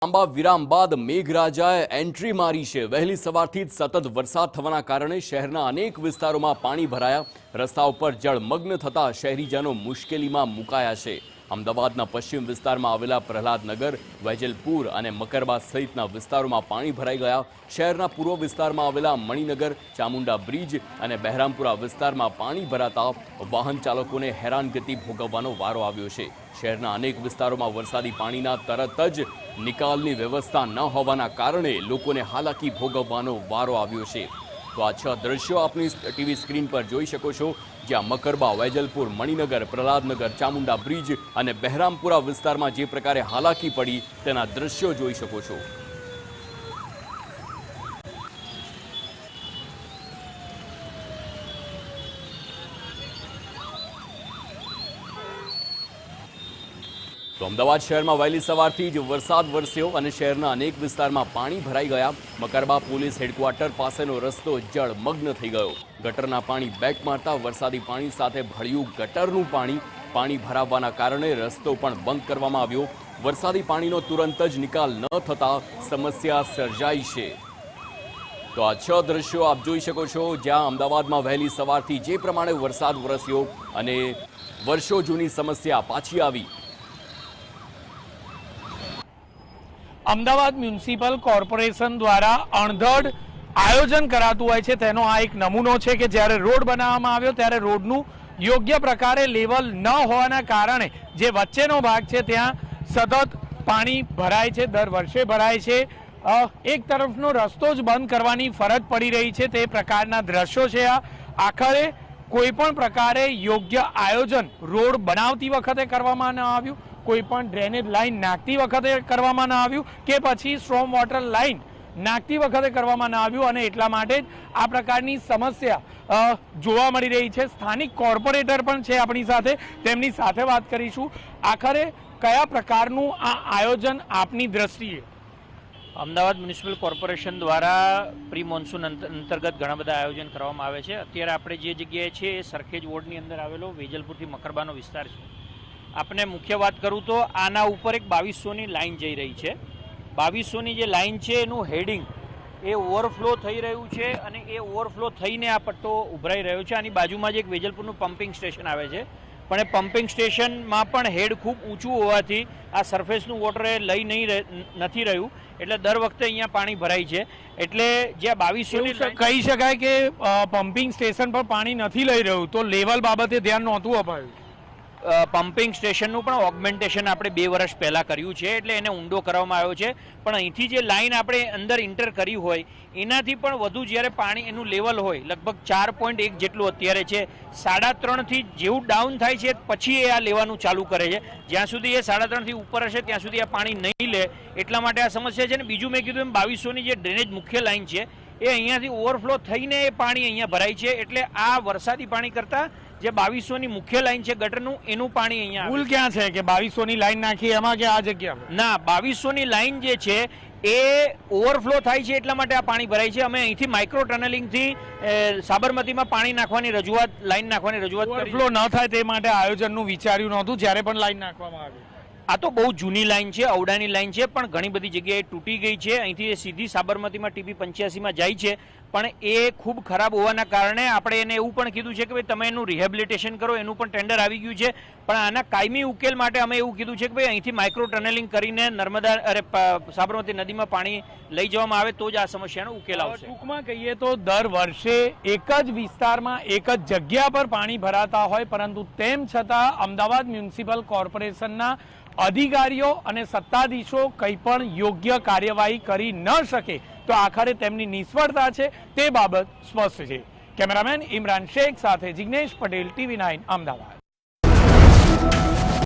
લાંબા વિરામ બાદ મેઘરાજાએ એન્ટ્રી મારી છે। વહેલી સવારથી જ સતત વરસાદ થવાના કારણે શહેરના અનેક વિસ્તારોમાં પાણી ભરાયા। રસ્તાઓ પર જળમગ્ન થતા શહેરીજનો મુશ્કેલીમાં મુકાયા છે। અમદાવાદના પશ્ચિમ વિસ્તારમાં આવેલા પ્રહલાદનગર, વેજલપુર અને મકરબા સહિતના વિસ્તારોમાં પાણી ભરાઈ ગયા। શહેરના પૂર્વ વિસ્તારમાં આવેલા મણિનગર, ચામુંડા બ્રિજ અને બહેરામપુરા વિસ્તારમાં પાણી ભરાતા વાહન ચાલકોને હેરાનગતિ ભોગવવાનો વારો આવ્યો છે। શહેરના અનેક વિસ્તારોમાં વરસાદી પાણીના તરત જ નિકાલની વ્યવસ્થા ન હોવાના કારણે લોકોને હાલાકી ભોગવવાનો વારો આવ્યો છે। તો આ 6 દ્રશ્યો આપની ટીવી સ્ક્રીન પર જોઈ શકો છો, જ્યાં મકરબા, વેજલપુર, મણિનગર, પ્રહલાદનગર, ચામુંડા બ્રિજ અને બહેરામપુરા વિસ્તારમાં જે પ્રકારે હાલાકી પડી તેના દ્રશ્યો જોઈ શકો છો। તો અમદાવાદ શહેરમાં વહેલી સવારથી જ વરસાદ વરસ્યો અને શહેરના અનેક વિસ્તારમાં પાણી ભરાઈ ગયા। મકરબા પોલીસ હેડક્વાર્ટર પાસેનો રસ્તો જળમગ્ન થઈ ગયો। ગટરના પાણી બેક મારતા વરસાદી પાણી સાથે ભળ્યું ગટરનું પાણી ભરાવવાના કારણે રસ્તો પણ બંધ કરવામાં આવ્યો। વરસાદી પાણીનો તુરંત જ નિકાલ ન થતા સમસ્યા સર્જાઈ છે। તો આ 6 દ્રશ્યો આપ જોઈ શકો છો, જ્યાં અમદાવાદમાં વહેલી સવારથી જે પ્રમાણે વરસાદ વરસ્યો અને વર્ષો જૂની સમસ્યા પાછી આવી। અમદાવાદ મ્યુનિસિપલ કોર્પોરેશન દ્વારા અણધડ આયોજન કરાતું હોય છે, તેનો આ એક નમૂનો છે કે જ્યારે રોડ બનાવવામાં આવ્યો ત્યારે રોડનું યોગ્ય પ્રકારે લેવલ ન હોવાના કારણે જે વચ્ચેનો ભાગ છે ત્યાં સતત પાણી ભરાય છે, દર વર્ષે ભરાય છે। એક તરફનો રસ્તો જ બંધ કરવાની ફરજ પડી રહી છે, તે પ્રકારના દ્રશ્યો છે। આખરે કોઈ પણ પ્રકારે યોગ્ય આયોજન રોડ બનાવતી વખતે કરવામાં ન આવ્યું, કોઈ પણ ડ્રેનેજ લાઇન નાખતી વખતે કરવામાં ન આવ્યું કે પછી સ્ટ્રોમ વોટર લાઇન નાખતી વખતે કરવામાં ન આવ્યું અને એટલા માટે જ આ પ્રકારની સમસ્યા જોવા મળી રહી છે। સ્થાનિક કોર્પોરેટર પણ છે આપણી સાથે, તેમની સાથે વાત કરીશું। આખરે કયા પ્રકારનું આ આયોજન આપની દ્રષ્ટિએ? અમદાવાદ મ્યુનિસિપલ કોર્પોરેશન દ્વારા પ્રી મોન્સૂન અંતર્ગત ઘણા બધા આયોજન કરવામાં આવે છે। અત્યારે આપણે જે જગ્યાએ છે એ સરખેજ વોર્ડની અંદર આવેલો વેજલપુરથી મકરબાનો વિસ્તાર છે। આપણે મુખ્ય વાત કરું તો આના ઉપર એક 2200ની લાઇન જઈ રહી છે। 2200ની જે લાઇન છે એનું હેડિંગ એ ઓવરફ્લો થઈ રહ્યું છે અને એ ઓવરફ્લો થઈને આ પટ્ટો ઉભરાઈ રહ્યો છે। આની બાજુમાં જ એક વેજલપુરનું પમ્પિંગ સ્ટેશન આવે છે, પણ એ પમ્પિંગ સ્ટેશનમાં પણ હેડ ખૂબ ઊંચું હોવાથી આ સરફેસનું વોટર એ લઈ નથી રહ્યું, એટલે દર વખતે અહીંયા પાણી ભરાય છે। એટલે જે 2200ની કહી શકાય કે પમ્પિંગ સ્ટેશન પર પાણી નથી લઈ રહ્યું, તો લેવલ બાબતે ધ્યાન નહોતું અપાયું। પમ્પિંગ સ્ટેશનનું પણ ઓગમેન્ટેશન આપણે 2 વર્ષ પહેલાં કર્યું છે, એટલે એને ઊંડો કરવામાં આવ્યો છે, પણ અહીંથી જે લાઇન આપણે અંદર ઇન્ટર કરી હોય એનાથી પણ વધુ જ્યારે પાણી એનું લેવલ હોય લગભગ 4.1 જેટલું અત્યારે છે, 3.5થી જેવું ડાઉન થાય છે પછી એ આ લેવાનું ચાલુ કરે છે। જ્યાં સુધી એ 3.5થી ઉપર હશે ત્યાં સુધી આ પાણી નહીં લે, એટલા માટે આ સમસ્યા છે। ને બીજું મેં કીધું એમ 2200ની જે ડ્રેનેજ મુખ્ય લાઇન છે એ અહીંયાથી ઓવરફ્લો થઈને એ પાણી અહીંયા ભરાય છે, એટલે આ વરસાદી પાણી કરતાં જે 2200ની મુખ્ય લાઇન છે ગટરનું એનું પાણી અહીંયા ભૂલ ક્યાં છે કે 2200ની લાઇન નાખી એમાં કે આ જગ્યા ના 2200ની લાઇન જે છે એ ઓવરફ્લો થાય છે એટલા માટે આ પાણી ભરાય છે। અમે અહીંથી માઇક્રો ટનલિંગથી સાબરમતીમાં પાણી નાખવાની રજૂઆત, લાઇન નાખવાની રજૂઆત કરી। ઓવરફ્લો ન થાય તે માટે આયોજનનું વિચાર્યું નહોતું જ્યારે પણ લાઇન નાખવામાં આવી? આ તો બહુ જૂની લાઇન છે, ઔડાની લાઇન છે, પણ ઘણી બધી જગ્યાએ તૂટી ગઈ છે। અહીંથી સીધી સાબરમતીમાં TP 85માં જાય છે, પણ એ ખૂબ ખરાબ હોવાના કારણે આપણે એને એવું પણ કીધું છે કે ભાઈ તમે એનું રિહેબિલિટેશન કરો, એનું પણ ટેન્ડર આવી ગયું છે, પણ આના કાયમી ઉકેલ માટે અમે એવું કીધું છે કે ભાઈ અહીંથી માઇક્રો ટનલિંગ કરીને સાબરમતી નદીમાં પાણી લઈ જવામાં આવે તો જ આ સમસ્યાનો ઉકેલ આવશે। ટૂંકમાં કહીએ તો દર વર્ષે એક જ વિસ્તારમાં એક જ જગ્યા પર પાણી ભરાતા હોય, પરંતુ તેમ છતાં અમદાવાદ મ્યુનિસિપલ કોર્પોરેશનના અધિકારીઓ અને સત્તાધીશો કંઈ પણ યોગ્ય કાર્યવાહી કરી ન શકે તો આખરે તેમની નિષ્ફળતા છે તે બાબત સ્પષ્ટ છે। કેમેરામેન ઇમરાન શેખ સાથે જિગ્નેશ પટેલ, TV9 અમદાવાદ।